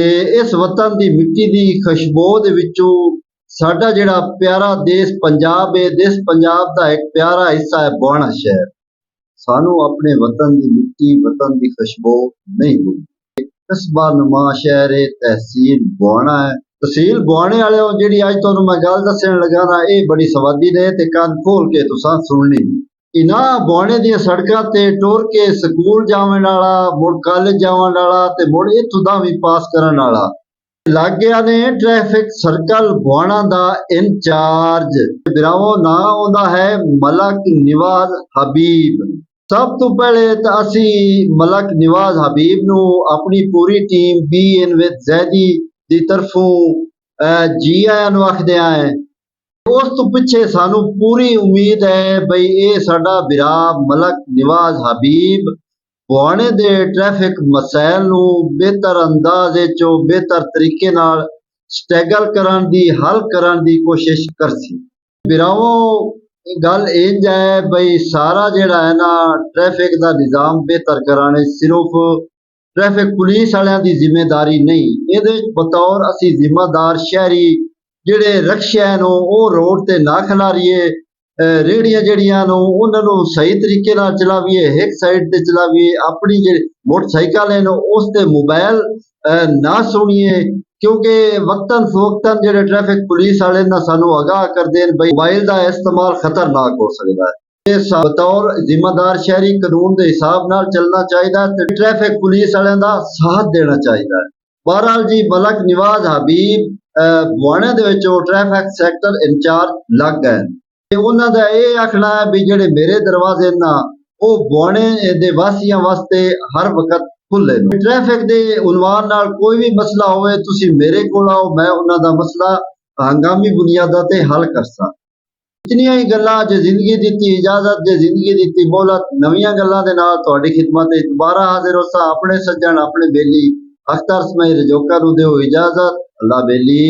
ਤੇ इस वतन की मिट्टी की खुशबू दे विचों साडा जिहड़ा प्यारा देश पंजाब है, देश पंजाब का एक प्यारा हिस्सा है बुआना शहर। सानू अपने वतन की मिट्टी, वतन की खुशबू नहीं भूलनी। कस्बा नुमा शहर है, तहसील बुआना है। तहसील बुआने वाले जिहड़ी अज तुहानू मैं गल दस्सण लगा ना, ये बड़ी सवादी ने ते कान खोल के तुसां सुननी। इन्हां बुआने दी सड़कां ते टुर के स्कूल जावन वाला, मुड़ कॉलेज जावन वाला ते मुड़ इत्थों दा भी पास करन वाला लग गया ने ट्रैफिक सर्कल बुआना दा इंचार्ज। बिरावो ना ओंदा है मलक निवाज हबीब। सब तो पहले तो असी मलक निवाज हबीब नू अपनी पूरी टीम BN विद जैदी दी तरफों जी आयां नू आखदे हैं। उस तो पिछे सानू पूरी उम्मीद है बई ये साडा बिरा मलक निवाज हबीब बुआने दे ट्रैफिक मसैल नू बेहतर अंदाजे चो बेहतर तरीके नाल स्टैगल करन दी, हल करन दी कोशिश करसी। बिरावो गल इंज है बई सारा जिहड़ा है ना ट्रैफिक दा निजाम बेहतर कराने सिर्फ ट्रैफिक पुलिस वालियां दी जिम्मेदारी नहीं, इहदे बतौर असी जिम्मेदार शहरी जिहड़े रक्शे नो ओ रोड ते ना खलारीए, रेहड़ियां जिहड़ियां नो उन्हां नू सही तरीके नाल चलावीए, एक साइड ते चलावीए। अपनी जिहड़ी मोटरसाइकिल है उस ते मोबाइल ना सुनिए, क्योंकि वक्तन फवक्तन जिहड़े ट्रैफिक पुलिस वाले ना सानू आगाह कर देन बई मोबाइल दा इस्तेमाल खतरनाक हो सकदा है। बतौर जिम्मेदार शहरी कानून के हिसाब नाल चलना चाहिए ते ट्रैफिक पुलिस वाले दा साथ देना चाहिए। बहरहाल जी मलक निवाज हबीब बुआने दे विचों ट्रैफिक सैक्टर इंचार्ज लग गए ते उन्हां दा इह आखना है भी जिहड़े मेरे दरवाजे ना वो बुआने दे वासियां वास्ते हर वक्त खुले ने। ट्रैफिक दे उनवान नाल कोई भी मसला होवे तुसी मेरे कोल आओ, मैं उन्हां दा मसला हंगामी बुनियादां ते हल करसा। इतनियां ही गल्लां जे जिंदगी दित्ती इजाजत, जे जिंदगी दित्ती मोहलत, नवीआं गल्लां दे नाल तुहाडी खिदमत विच दोबारा हाजिर होसां। अपने सज्जण अपने बेली अख्तर इसमाइल रजौका नू दिओ इजाजत। अल्लाह बेली।